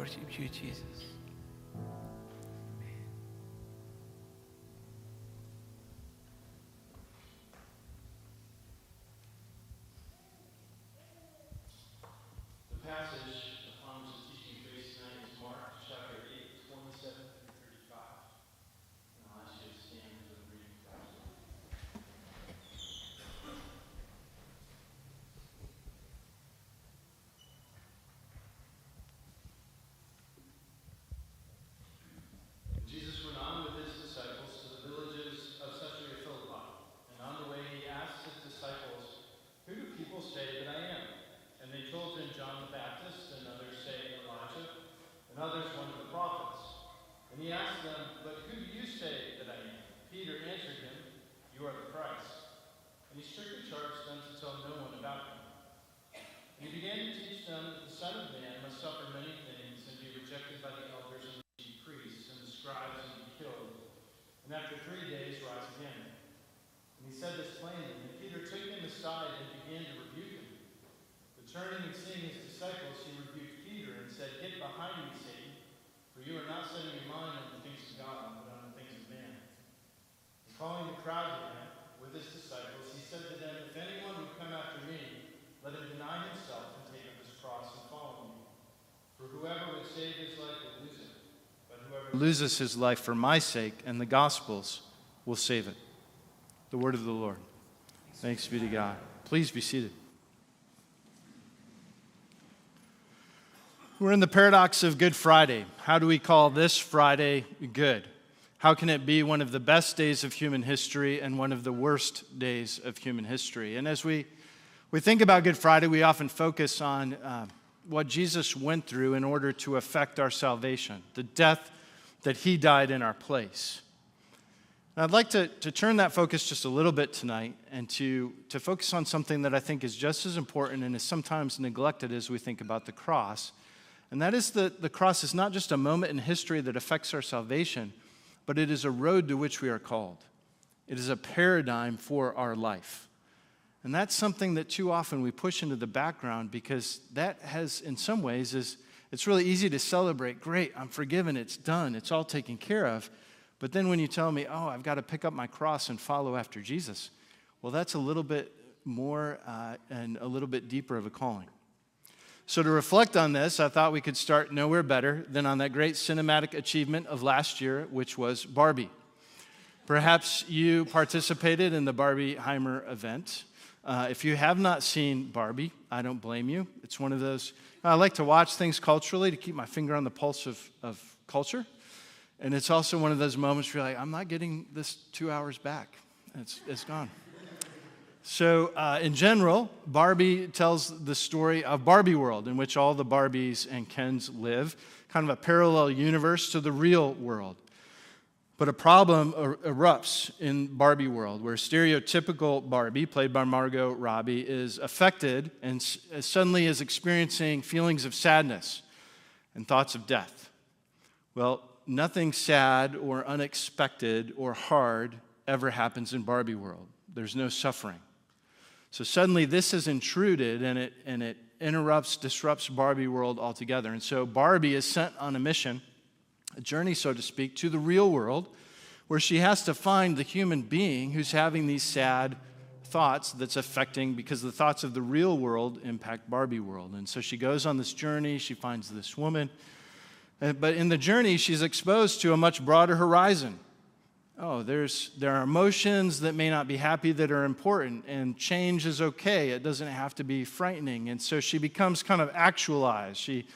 worship you, Jesus. The passage upon which the teaching based tonight is Mark chapter 8, 27 through 35. And I'll ask you to stand for the reading of God's word. Jesus went on with his disciples to the villages of Caesarea Philippi, and on the way he asked his disciples, "Who do people say that I am?" And they told him, "John the Baptist, and others say Elijah, and others one of the prophets." And he asked them, "But who do you say that I am?" Peter answered him, "You are the Christ." And he strictly charged them to tell no one about him. And he began to teach them that the Son of Man must suffer many things and be rejected by the elders and the chief priests and the scribes and be killed, and after 3 days rise again. And he said this plainly, and Peter took him aside and began to rebuke him. But turning and seeing his disciples, he rebuked Peter and said, "Get behind me, Satan, for you are not setting your mind on the things of God, but on the things of man." And calling the crowd to him with his disciples, he said to them, "If anyone would come after me, let him deny himself and take up his cross and follow me. For whoever would save his life will lose it, but whoever loses his life for my sake and the gospel's will save it." The word of the Lord. Thanks be to God. Please be seated. We're in the paradox of Good Friday. How do we call this Friday good? How can it be one of the best days of human history and one of the worst days of human history? And as we think about Good Friday, we often focus on what Jesus went through in order to effect our salvation, the death that he died in our place. And I'd like to turn that focus just a little bit tonight and to focus on something that I think is just as important and is sometimes neglected as we think about the cross. And that is that the cross is not just a moment in history that affects our salvation, but it is a road to which we are called. It is a paradigm for our life. And that's something that too often we push into the background because that has, in some ways, it's really easy to celebrate. Great, I'm forgiven, it's done, it's all taken care of. But then when you tell me, oh, I've got to pick up my cross and follow after Jesus, well, that's a little bit more and a little bit deeper of a calling. So to reflect on this, I thought we could start nowhere better than on that great cinematic achievement of last year, which was Barbie. Perhaps you participated in the Barbieheimer event. If you have not seen Barbie, I don't blame you. It's one of those, I like to watch things culturally to keep my finger on the pulse of culture. And it's also one of those moments where you're like, I'm not getting this 2 hours back. It's gone. So in general, Barbie tells the story of Barbie world, in which all the Barbies and Kens live, kind of a parallel universe to the real world. But a problem erupts in Barbie world, where stereotypical Barbie, played by Margot Robbie, is affected and suddenly is experiencing feelings of sadness and thoughts of death. Well, nothing sad or unexpected or hard ever happens in Barbie world. There's no suffering. So suddenly this is intruded and it disrupts Barbie world altogether. And so Barbie is sent on a mission, a journey, so to speak, to the real world, where she has to find the human being who's having these sad thoughts that's affecting, because the thoughts of the real world impact Barbie world. And so she goes on this journey, she finds this woman, but in the journey she's exposed to a much broader horizon. Oh, there are emotions that may not be happy that are important, and change is okay. It doesn't have to be frightening. And so she becomes kind of actualized. She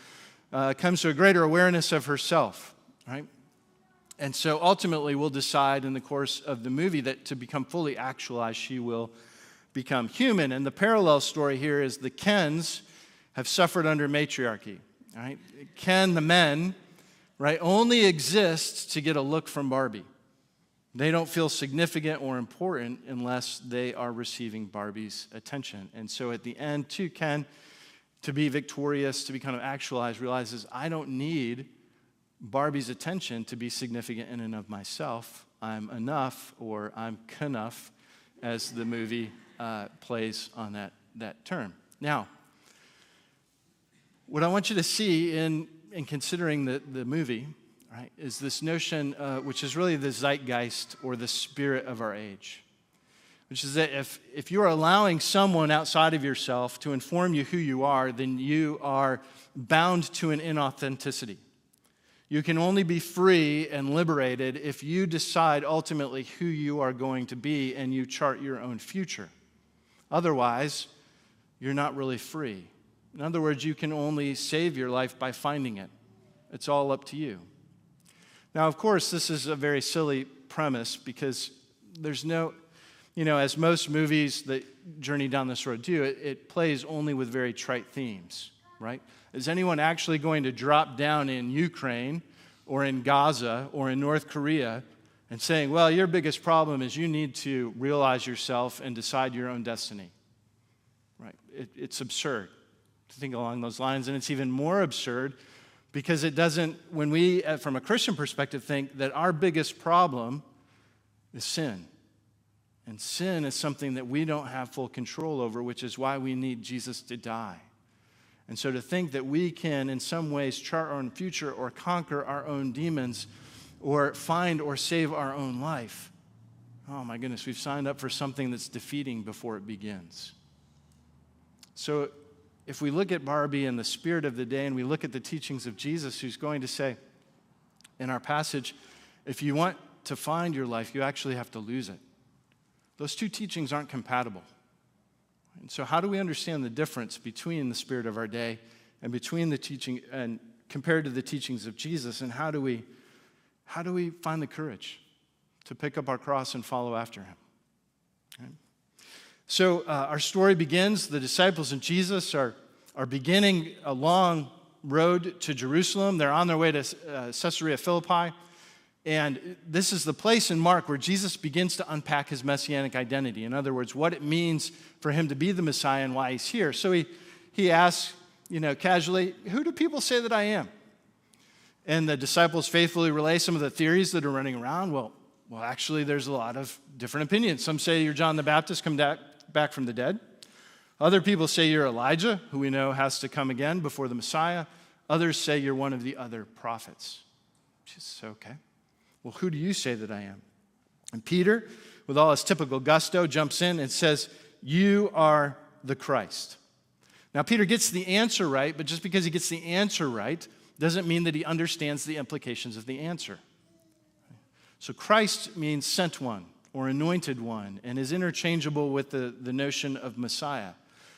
comes to a greater awareness of herself, right? And so ultimately we'll decide in the course of the movie that to become fully actualized, she will become human. And the parallel story here is the Kens have suffered under matriarchy, right? Ken, the men, right, only exist to get a look from Barbie. They don't feel significant or important unless they are receiving Barbie's attention. And so at the end, too, Ken, to be victorious, to be kind of actualized, realizes I don't need Barbie's attention to be significant in and of myself. I'm enough, or I'm knuff, as the movie plays on that term. Now, what I want you to see in in considering the movie, right, is this notion, which is really the zeitgeist or the spirit of our age, which is that if you are allowing someone outside of yourself to inform you who you are, then you are bound to an inauthenticity. You can only be free and liberated if you decide ultimately who you are going to be and you chart your own future. Otherwise, you're not really free. In other words, you can only save your life by finding it. It's all up to you. Now, of course, this is a very silly premise because there's no, as most movies that journey down this road do, it plays only with very trite themes, right? Is anyone actually going to drop down in Ukraine or in Gaza or in North Korea and saying, well, your biggest problem is you need to realize yourself and decide your own destiny, right? It's absurd to think along those lines, and it's even more absurd because it doesn't, when we, from a Christian perspective, think that our biggest problem is sin. And sin is something that we don't have full control over, which is why we need Jesus to die. And so to think that we can, in some ways, chart our own future or conquer our own demons or find or save our own life, oh my goodness, we've signed up for something that's defeating before it begins. So if we look at Barbie and the spirit of the day and we look at the teachings of Jesus, who's going to say in our passage, if you want to find your life, you actually have to lose it. Those two teachings aren't compatible. And so how do we understand the difference between the spirit of our day and between the teaching and compared to the teachings of Jesus, and how do we find the courage to pick up our cross and follow after him? Okay. So our story begins. The disciples and Jesus are beginning a long road to Jerusalem. They're on their way to Caesarea Philippi. And this is the place in Mark where Jesus begins to unpack his messianic identity. In other words, what it means for him to be the Messiah and why he's here. So he asks, casually, who do people say that I am? And the disciples faithfully relay some of the theories that are running around. Well, actually, there's a lot of different opinions. Some say you're John the Baptist come back from the dead. Other people say you're Elijah, who we know has to come again before the Messiah. Others say you're one of the other prophets. Just okay. Well, who do you say that I am? And Peter, with all his typical gusto, jumps in and says, you are the Christ. Now, Peter gets the answer right, but just because he gets the answer right doesn't mean that he understands the implications of the answer. So Christ means sent one or anointed one and is interchangeable with the notion of Messiah.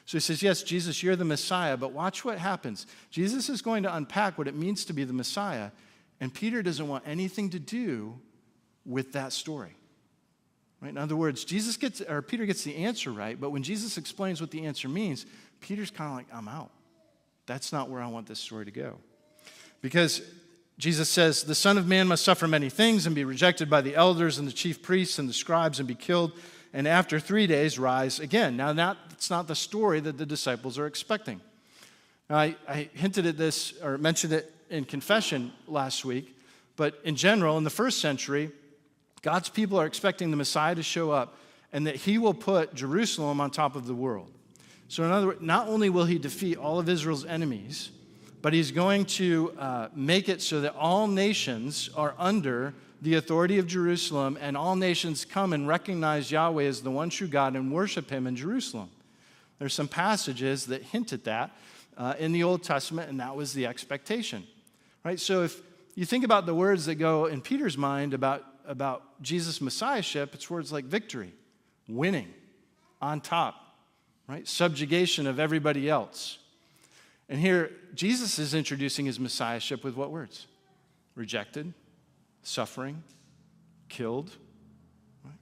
So he says, yes, Jesus, you're the Messiah, but watch what happens. Jesus is going to unpack what it means to be the Messiah, and Peter doesn't want anything to do with that story. Right? In other words, Peter gets the answer right, but when Jesus explains what the answer means, Peter's kind of like, I'm out. That's not where I want this story to go. Because Jesus says, the Son of Man must suffer many things and be rejected by the elders and the chief priests and the scribes and be killed, and after 3 days rise again. Now, that's not the story that the disciples are expecting. Now, I hinted at this or mentioned it in confession last week, but in general, in the first century, God's people are expecting the Messiah to show up and that he will put Jerusalem on top of the world. So in other words, not only will he defeat all of Israel's enemies, but he's going to make it so that all nations are under the authority of Jerusalem, and all nations come and recognize Yahweh as the one true God and worship him in Jerusalem. There's some passages that hint at that in the Old Testament, and that was the expectation. Right? So if you think about the words that go in Peter's mind about Jesus' messiahship, it's words like victory, winning, on top, right? Subjugation of everybody else. And here, Jesus is introducing his messiahship with what words? Rejected, suffering, killed. Right?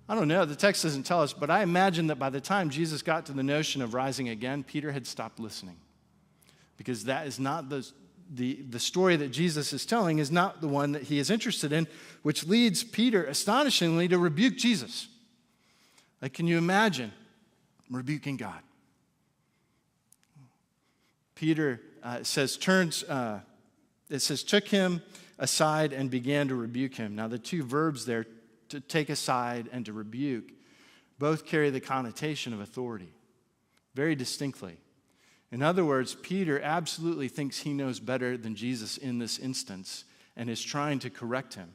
I don't know, the text doesn't tell us, but I imagine that by the time Jesus got to the notion of rising again, Peter had stopped listening. Because that is not the story that Jesus is telling is not the one that he is interested in, which leads Peter, astonishingly, to rebuke Jesus. Like, can you imagine rebuking God? Peter took him aside and began to rebuke him. Now, the two verbs there, to take aside and to rebuke, both carry the connotation of authority very distinctly. In other words, Peter absolutely thinks he knows better than Jesus in this instance and is trying to correct him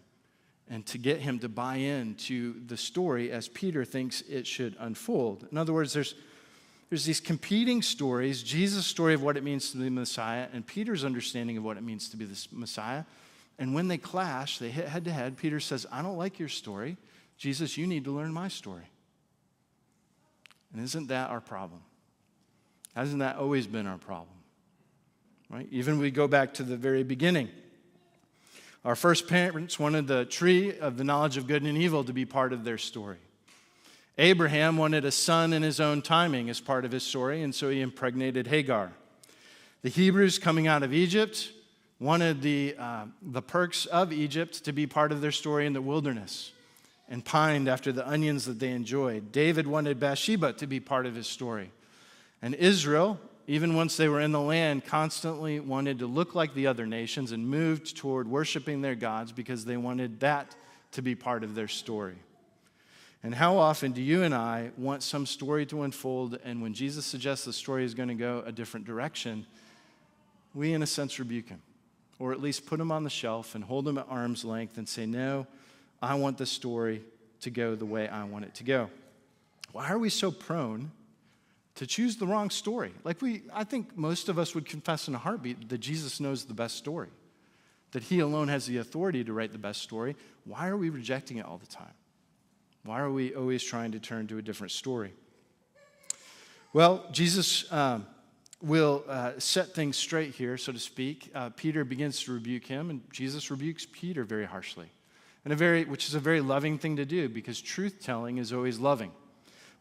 and to get him to buy into the story as Peter thinks it should unfold. In other words, there's these competing stories, Jesus' story of what it means to be the Messiah and Peter's understanding of what it means to be the Messiah. And when they clash, they hit head to head. Peter says, I don't like your story. Jesus, you need to learn my story. And isn't that our problem? Hasn't that always been our problem? Right? Even we go back to the very beginning. Our first parents wanted the tree of the knowledge of good and evil to be part of their story. Abraham wanted a son in his own timing as part of his story, and so he impregnated Hagar. The Hebrews coming out of Egypt wanted the perks of Egypt to be part of their story in the wilderness and pined after the onions that they enjoyed. David wanted Bathsheba to be part of his story. And Israel, even once they were in the land, constantly wanted to look like the other nations and moved toward worshiping their gods because they wanted that to be part of their story. And how often do you and I want some story to unfold, and when Jesus suggests the story is going to go a different direction, we in a sense rebuke him, or at least put him on the shelf and hold him at arm's length and say, no, I want the story to go the way I want it to go. Why are we so prone to choose the wrong story? I think most of us would confess in a heartbeat that Jesus knows the best story, that he alone has the authority to write the best story. Why are we rejecting it all the time? Why are we always trying to turn to a different story? Well, Jesus will set things straight here, so to speak. Peter begins to rebuke him, and Jesus rebukes Peter very harshly, which is a very loving thing to do because truth-telling is always loving.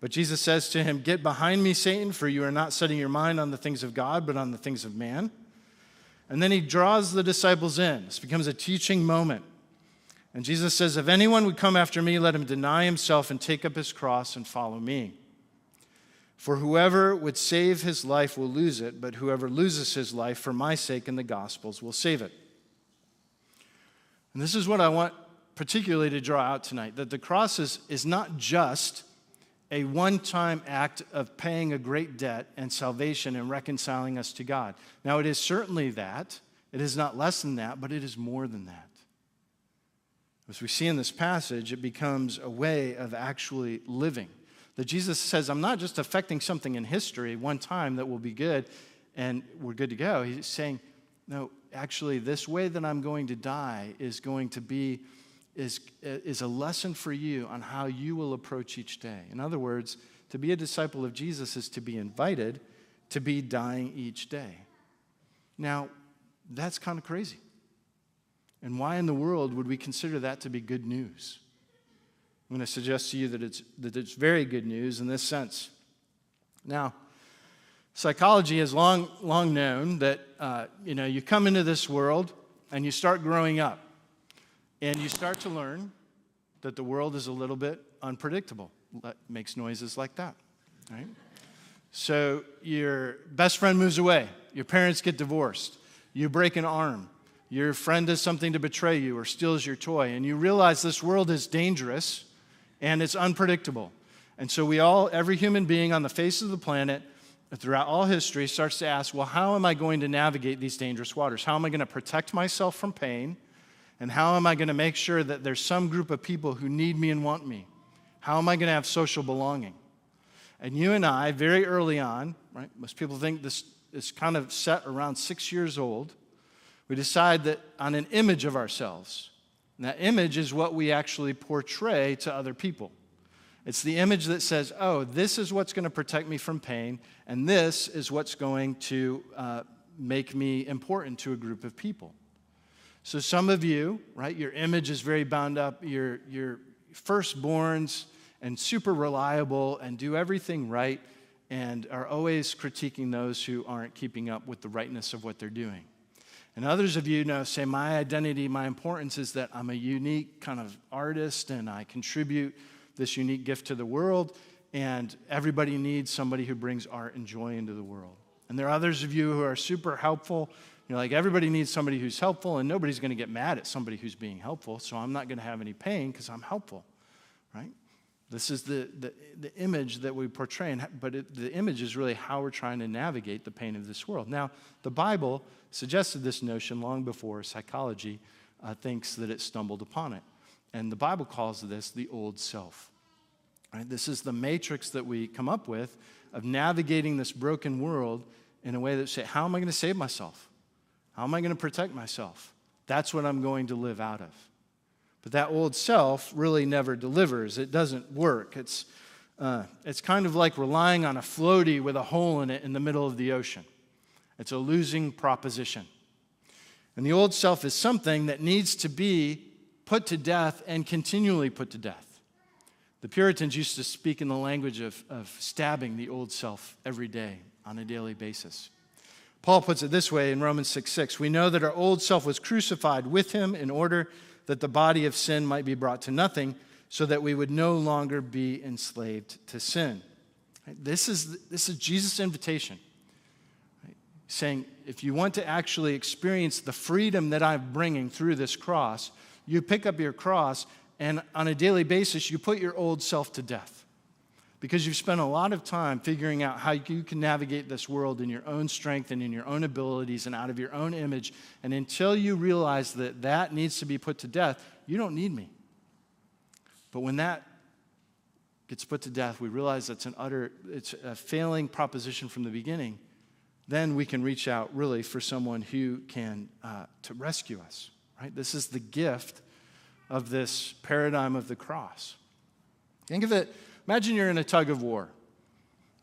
But Jesus says to him, "Get behind me, Satan, for you are not setting your mind on the things of God, but on the things of man." And then he draws the disciples in. This becomes a teaching moment. And Jesus says, "If anyone would come after me, let him deny himself and take up his cross and follow me. For whoever would save his life will lose it, but whoever loses his life for my sake and the gospel's will save it." And this is what I want particularly to draw out tonight, that the cross is not just a one-time act of paying a great debt and salvation and reconciling us to God. Now, it is certainly that. It is not less than that, but it is more than that. As we see in this passage, it becomes a way of actually living. That Jesus says, I'm not just affecting something in history one time that will be good and we're good to go. He's saying, no, actually, this way that I'm going to die is going to be is a lesson for you on how you will approach each day. In other words, to be a disciple of Jesus is to be invited to be dying each day. Now, that's kind of crazy. And why in the world would we consider that to be good news? I'm going to suggest to you that it's very good news in this sense. Now, psychology has long known that you come into this world and you start growing up. And you start to learn that the world is a little bit unpredictable. That makes noises like that, right? So your best friend moves away. Your parents get divorced. You break an arm. Your friend does something to betray you or steals your toy. And you realize this world is dangerous and it's unpredictable. And so every human being on the face of the planet throughout all history starts to ask, well, how am I going to navigate these dangerous waters? How am I going to protect myself from pain? And how am I going to make sure that there's some group of people who need me and want me? How am I going to have social belonging? And you and I, very early on, right? Most people think this is kind of set around 6 years old. We decide that on an image of ourselves. And that image is what we actually portray to other people. It's the image that says, oh, this is what's going to protect me from pain, and this is what's going to make me important to a group of people. So some of you, right, your image is very bound up. You're firstborns and super reliable and do everything right and are always critiquing those who aren't keeping up with the rightness of what they're doing. And others of you say, my identity, my importance is that I'm a unique kind of artist and I contribute this unique gift to the world, and everybody needs somebody who brings art and joy into the world. And there are others of you who are super helpful. You're like, everybody needs somebody who's helpful, and nobody's going to get mad at somebody who's being helpful, so I'm not going to have any pain because I'm helpful, right? This is the image that we portray, but the image is really how we're trying to navigate the pain of this world. Now, the Bible suggested this notion long before psychology thinks that it stumbled upon it. And the Bible calls this the old self. Right? This is the matrix that we come up with of navigating this broken world in a way that say, how am I going to save myself? How am I going to protect myself? That's what I'm going to live out of. But that old self really never delivers. It doesn't work. It's kind of like relying on a floaty with a hole in it in the middle of the ocean. It's a losing proposition. And the old self is something that needs to be put to death and continually put to death. The Puritans used to speak in the language of stabbing the old self every day on a daily basis. Paul puts it this way in Romans 6:6. We know that our old self was crucified with him in order that the body of sin might be brought to nothing, so that we would no longer be enslaved to sin. Right? This is Jesus' invitation. Right? Saying, if you want to actually experience the freedom that I'm bringing through this cross, you pick up your cross, and on a daily basis, you put your old self to death. Because you've spent a lot of time figuring out how you can navigate this world in your own strength and in your own abilities and out of your own image. And until you realize that that needs to be put to death, you don't need me. But when that gets put to death, we realize it's a failing proposition from the beginning. Then we can reach out really for someone who can to rescue us. Right? This is the gift of this paradigm of the cross. Think of it. Imagine you're in a tug of war.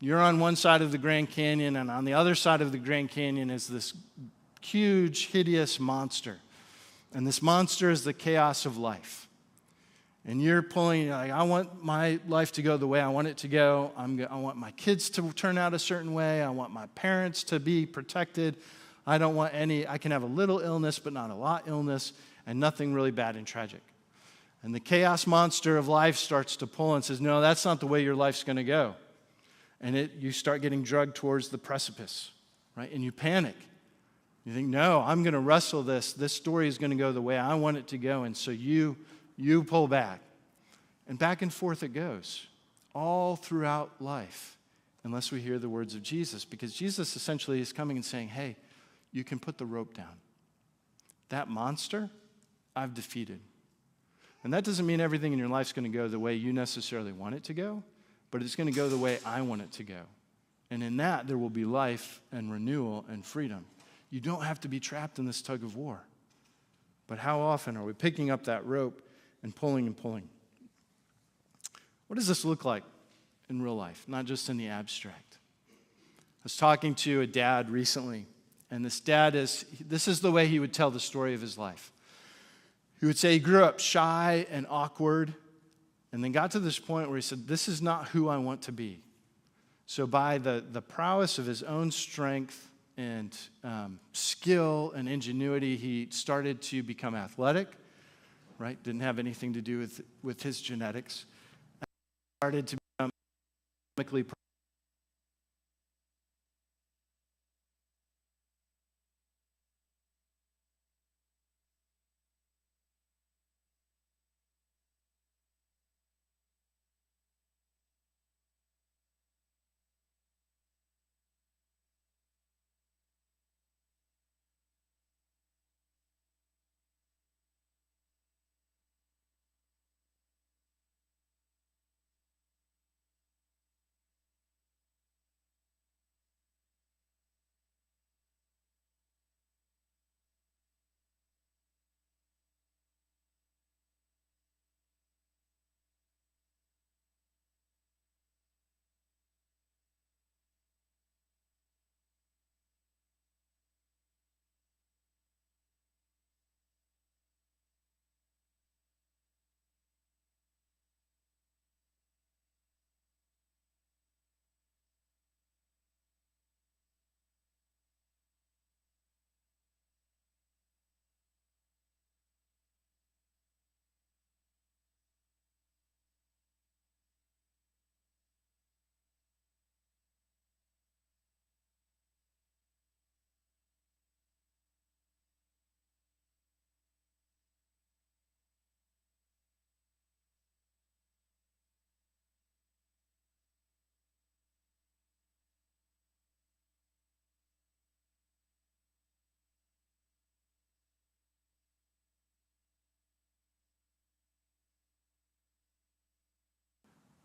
You're on one side of the Grand Canyon, and on the other side of the Grand Canyon is this huge, hideous monster. And this monster is the chaos of life. And you're pulling, like, I want my life to go the way I want it to go. I want my kids to turn out a certain way. I want my parents to be protected. I don't want I can have a little illness, but not a lot illness, and nothing really bad and tragic. And the chaos monster of life starts to pull and says, no, that's not the way your life's going to go. And you start getting drugged towards the precipice, right? And you panic. You think, no, I'm going to wrestle this. This story is going to go the way I want it to go. And so you pull back. And back and forth it goes all throughout life, unless we hear the words of Jesus. Because Jesus essentially is coming and saying, hey, you can put the rope down. That monster, I've defeated. And that doesn't mean everything in your life is going to go the way you necessarily want it to go, but it's going to go the way I want it to go. And in that, there will be life and renewal and freedom. You don't have to be trapped in this tug of war. But how often are we picking up that rope and pulling and pulling? What does this look like in real life, not just in the abstract? I was talking to a dad recently, and this is the way he would tell the story of his life. He would say he grew up shy and awkward, and then got to this point where he said, this is not who I want to be. So by the prowess of his own strength and skill and ingenuity, he started to become athletic, right? Didn't have anything to do with his genetics. And started to become economically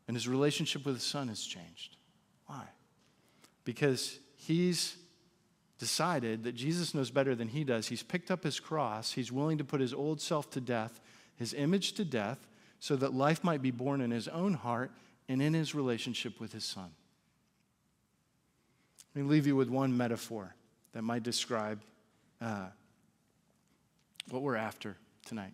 and his relationship with his son has changed. Why? Because he's decided that Jesus knows better than he does. He's picked up his cross. He's willing to put his old self to death, his image to death, so that life might be born in his own heart and in his relationship with his son. Let me leave you with one metaphor that might describe what we're after tonight.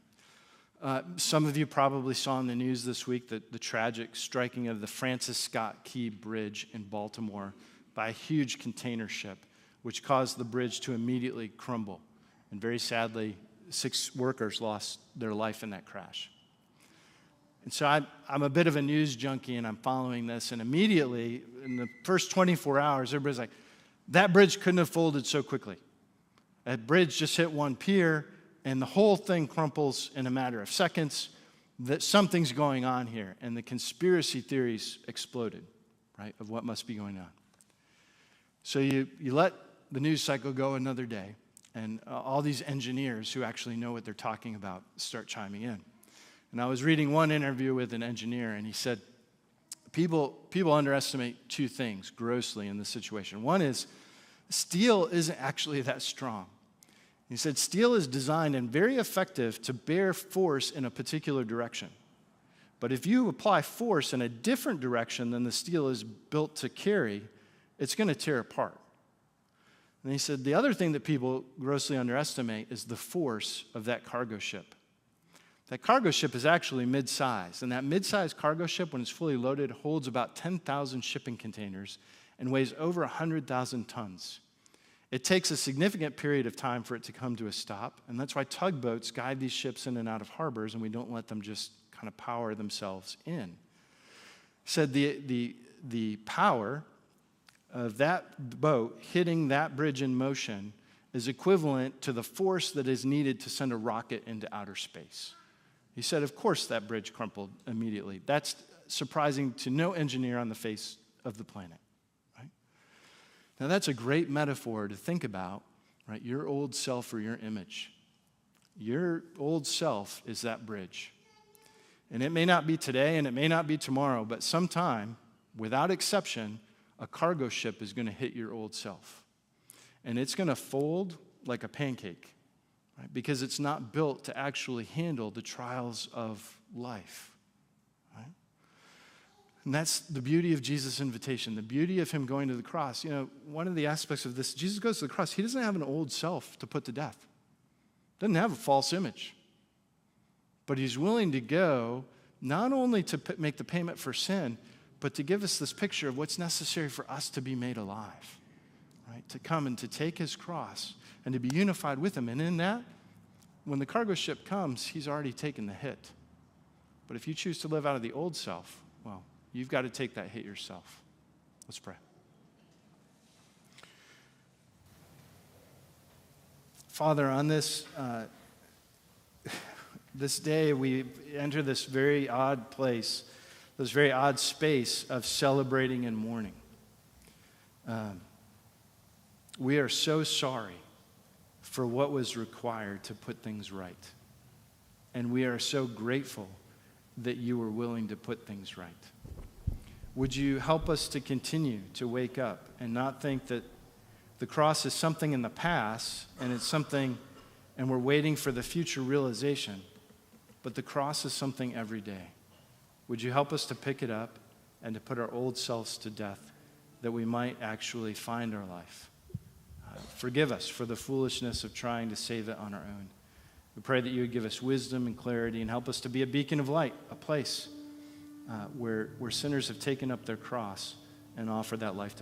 Some of you probably saw in the news this week the tragic striking of the Francis Scott Key Bridge in Baltimore by a huge container ship, which caused the bridge to immediately crumble. And very sadly, 6 workers lost their life in that crash. And so I'm a bit of a news junkie, and I'm following this. And immediately, in the first 24 hours, everybody's like, that bridge couldn't have folded so quickly. That bridge just hit one pier, and the whole thing crumples in a matter of seconds. That something's going on here. And the conspiracy theories exploded, right, of what must be going on. So you let the news cycle go another day, and all these engineers who actually know what they're talking about start chiming in. And I was reading one interview with an engineer, and he said, people underestimate 2 things grossly in this situation. One is, steel isn't actually that strong. He said, steel is designed and very effective to bear force in a particular direction. But if you apply force in a different direction than the steel is built to carry, it's going to tear apart. And he said, the other thing that people grossly underestimate is the force of that cargo ship. That cargo ship is actually mid-size, and that mid-size cargo ship, when it's fully loaded, holds about 10,000 shipping containers and weighs over 100,000 tons. It takes a significant period of time for it to come to a stop, and that's why tugboats guide these ships in and out of harbors, and we don't let them just kind of power themselves in. He said the power of that boat hitting that bridge in motion is equivalent to the force that is needed to send a rocket into outer space. He said, of course, that bridge crumpled immediately. That's surprising to no engineer on the face of the planet, right? Now, that's a great metaphor to think about, right? Your old self or your image. Your old self is that bridge. And it may not be today and it may not be tomorrow, but sometime, without exception, a cargo ship is going to hit your old self. And it's going to fold like a pancake. Right? Because it's not built to actually handle the trials of life. Right? And that's the beauty of Jesus' invitation, the beauty of him going to the cross. You know, one of the aspects of this, Jesus goes to the cross. He doesn't have an old self to put to death. Doesn't have a false image. But he's willing to go not only to make the payment for sin, but to give us this picture of what's necessary for us to be made alive. Right? To come and to take his cross and to be unified with him. And in that, when the cargo ship comes, he's already taken the hit. But if you choose to live out of the old self, well, you've got to take that hit yourself. Let's pray. Father, on this day, we enter this very odd place, this very odd space of celebrating and mourning. We are so sorry for what was required to put things right. And we are so grateful that you were willing to put things right. Would you help us to continue to wake up and not think that the cross is something in the past and it's something, and we're waiting for the future realization, but the cross is something every day. Would you help us to pick it up and to put our old selves to death that we might actually find our life? Forgive us for the foolishness of trying to save it on our own. We pray that you would give us wisdom and clarity and help us to be a beacon of light, a place where sinners have taken up their cross and offer that life to